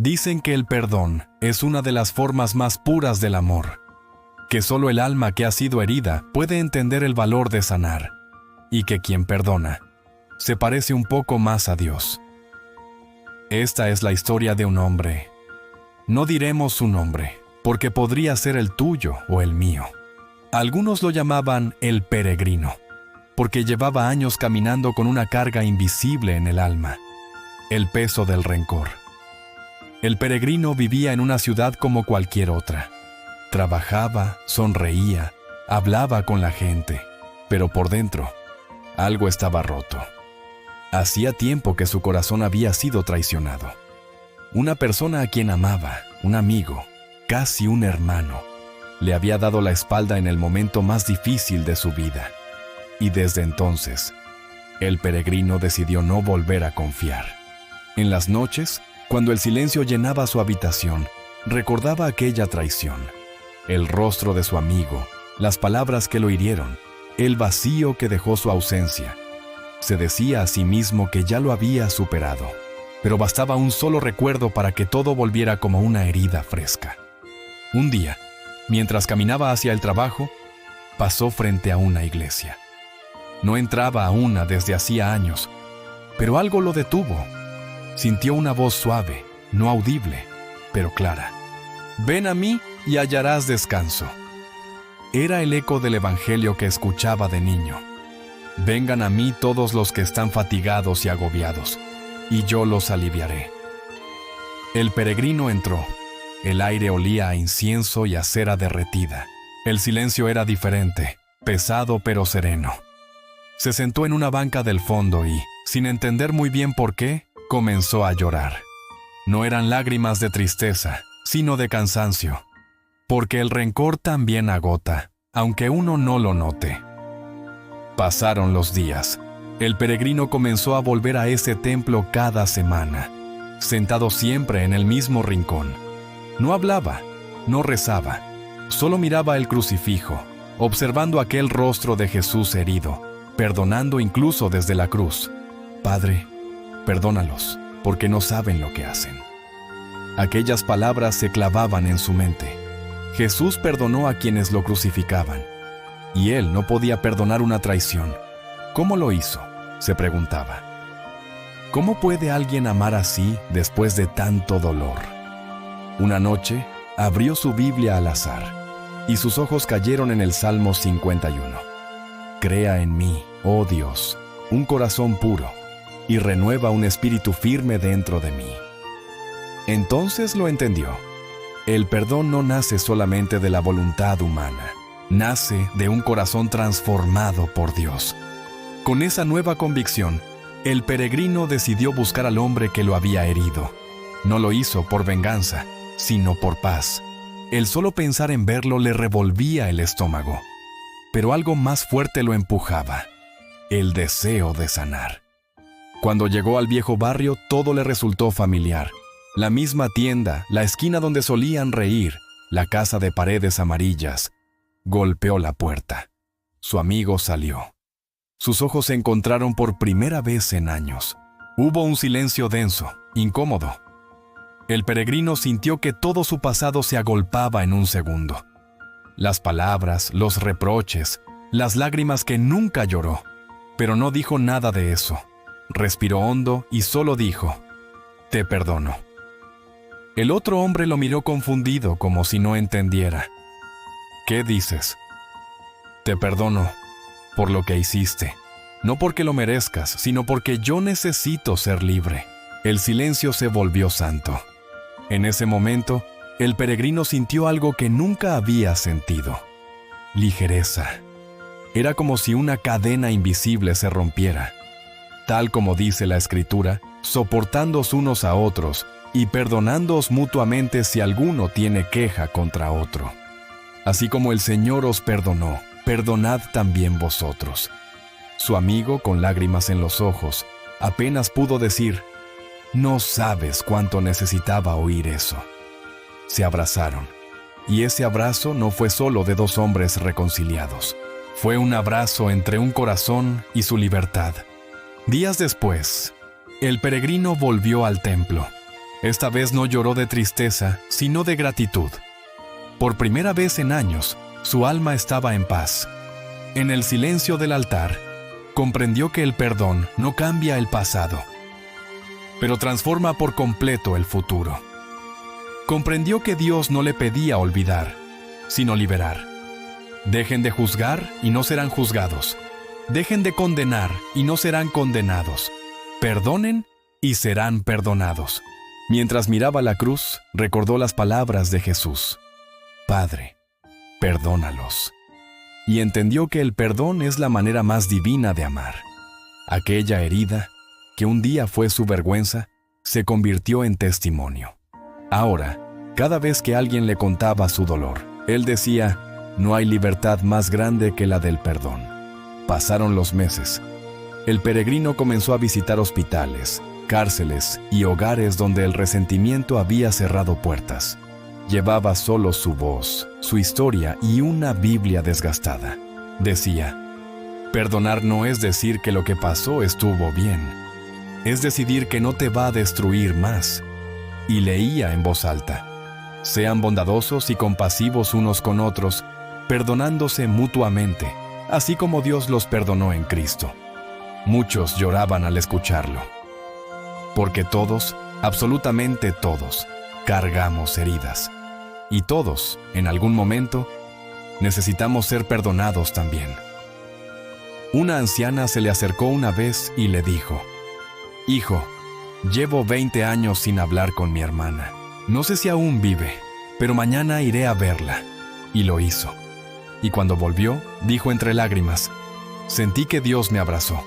Dicen que el perdón es una de las formas más puras del amor, que solo el alma que ha sido herida puede entender el valor de sanar, y que quien perdona se parece un poco más a Dios. Esta es la historia de un hombre. No diremos su nombre, porque podría ser el tuyo o el mío. Algunos lo llamaban el peregrino, porque llevaba años caminando con una carga invisible en el alma, el peso del rencor. El peregrino vivía en una ciudad como cualquier otra. Trabajaba, sonreía, hablaba con la gente, pero por dentro, algo estaba roto. Hacía tiempo que su corazón había sido traicionado. Una persona a quien amaba, un amigo, casi un hermano, le había dado la espalda en el momento más difícil de su vida. Y desde entonces, el peregrino decidió no volver a confiar. En las noches, cuando el silencio llenaba su habitación, recordaba aquella traición, el rostro de su amigo, las palabras que lo hirieron, el vacío que dejó su ausencia. Se decía a sí mismo que ya lo había superado, pero bastaba un solo recuerdo para que todo volviera como una herida fresca. Un día, mientras caminaba hacia el trabajo, pasó frente a una iglesia. No entraba a una desde hacía años, pero algo lo detuvo. Sintió una voz suave, no audible, pero clara. «Ven a mí y hallarás descanso». Era el eco del evangelio que escuchaba de niño. «Vengan a mí todos los que están fatigados y agobiados, y yo los aliviaré». El peregrino entró. El aire olía a incienso y a cera derretida. El silencio era diferente, pesado pero sereno. Se sentó en una banca del fondo y, sin entender muy bien por qué, comenzó a llorar. No eran lágrimas de tristeza, sino de cansancio, porque el rencor también agota, aunque uno no lo note. Pasaron los días. El peregrino comenzó a volver a ese templo cada semana, sentado siempre en el mismo rincón. No hablaba, no rezaba, solo miraba el crucifijo, observando aquel rostro de Jesús herido, perdonando incluso desde la cruz. «Padre, perdónalos, porque no saben lo que hacen». Aquellas palabras se clavaban en su mente. Jesús perdonó a quienes lo crucificaban, y él no podía perdonar una traición. ¿Cómo lo hizo?, se preguntaba. ¿Cómo puede alguien amar así después de tanto dolor? Una noche, abrió su Biblia al azar, y sus ojos cayeron en el Salmo 51. «Crea en mí, oh Dios, un corazón puro, y renueva un espíritu firme dentro de mí». Entonces lo entendió. El perdón no nace solamente de la voluntad humana, nace de un corazón transformado por Dios. Con esa nueva convicción, el peregrino decidió buscar al hombre que lo había herido. No lo hizo por venganza, sino por paz. El solo pensar en verlo le revolvía el estómago. Pero algo más fuerte lo empujaba: el deseo de sanar. Cuando llegó al viejo barrio, todo le resultó familiar. La misma tienda, la esquina donde solían reír, la casa de paredes amarillas. Golpeó la puerta. Su amigo salió. Sus ojos se encontraron por primera vez en años. Hubo un silencio denso, incómodo. El peregrino sintió que todo su pasado se agolpaba en un segundo. Las palabras, los reproches, las lágrimas que nunca lloró. Pero no dijo nada de eso. Respiró hondo y solo dijo: «Te perdono». El otro hombre lo miró confundido, como si no entendiera. «¿Qué dices?». «Te perdono por lo que hiciste, no porque lo merezcas, sino porque yo necesito ser libre». El silencio se volvió santo. En ese momento, el peregrino sintió algo que nunca había sentido: ligereza. Era como si una cadena invisible se rompiera. Tal como dice la Escritura, soportándoos unos a otros y perdonándoos mutuamente si alguno tiene queja contra otro. Así como el Señor os perdonó, perdonad también vosotros. Su amigo, con lágrimas en los ojos, apenas pudo decir: «No sabes cuánto necesitaba oír eso». Se abrazaron, y ese abrazo no fue solo de dos hombres reconciliados. Fue un abrazo entre un corazón y su libertad. Días después, el peregrino volvió al templo. Esta vez no lloró de tristeza, sino de gratitud. Por primera vez en años, su alma estaba en paz. En el silencio del altar, comprendió que el perdón no cambia el pasado, pero transforma por completo el futuro. Comprendió que Dios no le pedía olvidar, sino liberar. Dejen de juzgar y no serán juzgados. Dejen de condenar y no serán condenados. Perdonen y serán perdonados. Mientras miraba la cruz, recordó las palabras de Jesús: Padre, perdónalos. Y entendió que el perdón es la manera más divina de amar. Aquella herida, que un día fue su vergüenza, se convirtió en testimonio. Ahora, cada vez que alguien le contaba su dolor, él decía: no hay libertad más grande que la del perdón. Pasaron los meses. El peregrino comenzó a visitar hospitales, cárceles y hogares donde el resentimiento había cerrado puertas. Llevaba solo su voz, su historia y una Biblia desgastada. Decía: perdonar no es decir que lo que pasó estuvo bien. Es decidir que no te va a destruir más. Y leía en voz alta: sean bondadosos y compasivos unos con otros, perdonándose mutuamente, así como Dios los perdonó en Cristo. Muchos lloraban al escucharlo. Porque todos, absolutamente todos, cargamos heridas. Y todos, en algún momento, necesitamos ser perdonados también. Una anciana se le acercó una vez y le dijo: Hijo, llevo 20 años sin hablar con mi hermana. No sé si aún vive, pero mañana iré a verla. Y lo hizo. Y cuando volvió, dijo entre lágrimas: sentí que Dios me abrazó.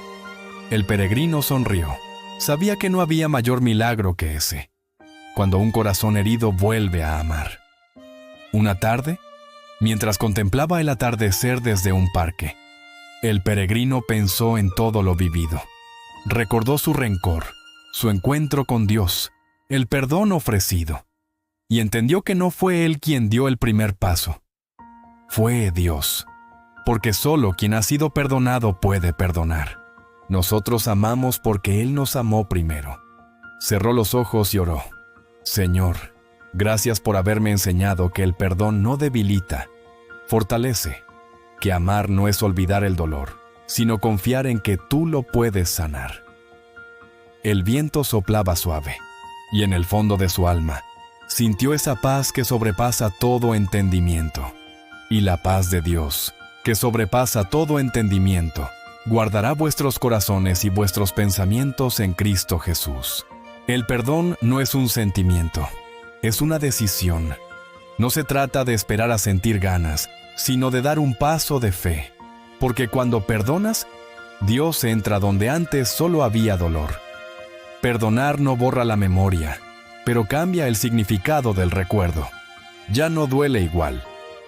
El peregrino sonrió. Sabía que no había mayor milagro que ese, cuando un corazón herido vuelve a amar. Una tarde, mientras contemplaba el atardecer desde un parque, el peregrino pensó en todo lo vivido. Recordó su rencor, su encuentro con Dios, el perdón ofrecido, y entendió que no fue él quien dio el primer paso. Fue Dios, porque solo quien ha sido perdonado puede perdonar. Nosotros amamos porque Él nos amó primero. Cerró los ojos y oró: Señor, gracias por haberme enseñado que el perdón no debilita, fortalece, que amar no es olvidar el dolor, sino confiar en que tú lo puedes sanar. El viento soplaba suave, y en el fondo de su alma, sintió esa paz que sobrepasa todo entendimiento. Y la paz de Dios, que sobrepasa todo entendimiento, guardará vuestros corazones y vuestros pensamientos en Cristo Jesús. El perdón no es un sentimiento, es una decisión. No se trata de esperar a sentir ganas, sino de dar un paso de fe. Porque cuando perdonas, Dios entra donde antes solo había dolor. Perdonar no borra la memoria, pero cambia el significado del recuerdo. Ya no duele igual.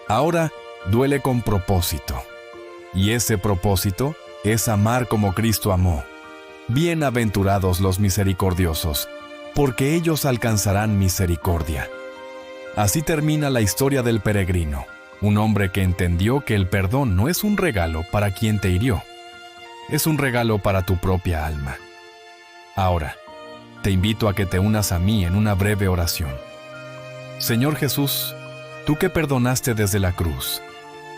Ahora duele con propósito. Y ese propósito es amar como Cristo amó. Bienaventurados los misericordiosos, porque ellos alcanzarán misericordia. Así termina la historia del peregrino, un hombre que entendió que el perdón no es un regalo para quien te hirió, es un regalo para tu propia alma. Ahora, te invito a que te unas a mí en una breve oración. Señor Jesús, tú que perdonaste desde la cruz,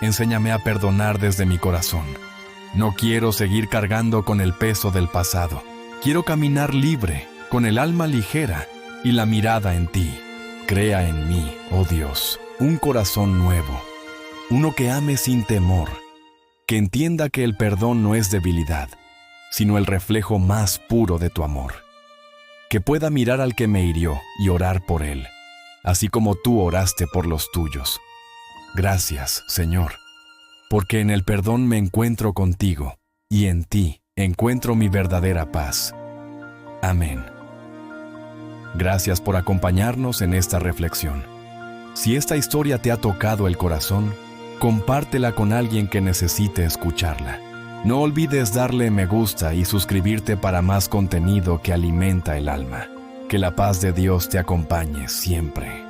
enséñame a perdonar desde mi corazón. No quiero seguir cargando con el peso del pasado. Quiero caminar libre, con el alma ligera y la mirada en ti. Crea en mí, oh Dios, un corazón nuevo, uno que ame sin temor, que entienda que el perdón no es debilidad, sino el reflejo más puro de tu amor. Que pueda mirar al que me hirió y orar por él, así como tú oraste por los tuyos. Gracias, Señor, porque en el perdón me encuentro contigo, y en ti encuentro mi verdadera paz. Amén. Gracias por acompañarnos en esta reflexión. Si esta historia te ha tocado el corazón, compártela con alguien que necesite escucharla. No olvides darle me gusta y suscribirte para más contenido que alimenta el alma. Que la paz de Dios te acompañe siempre.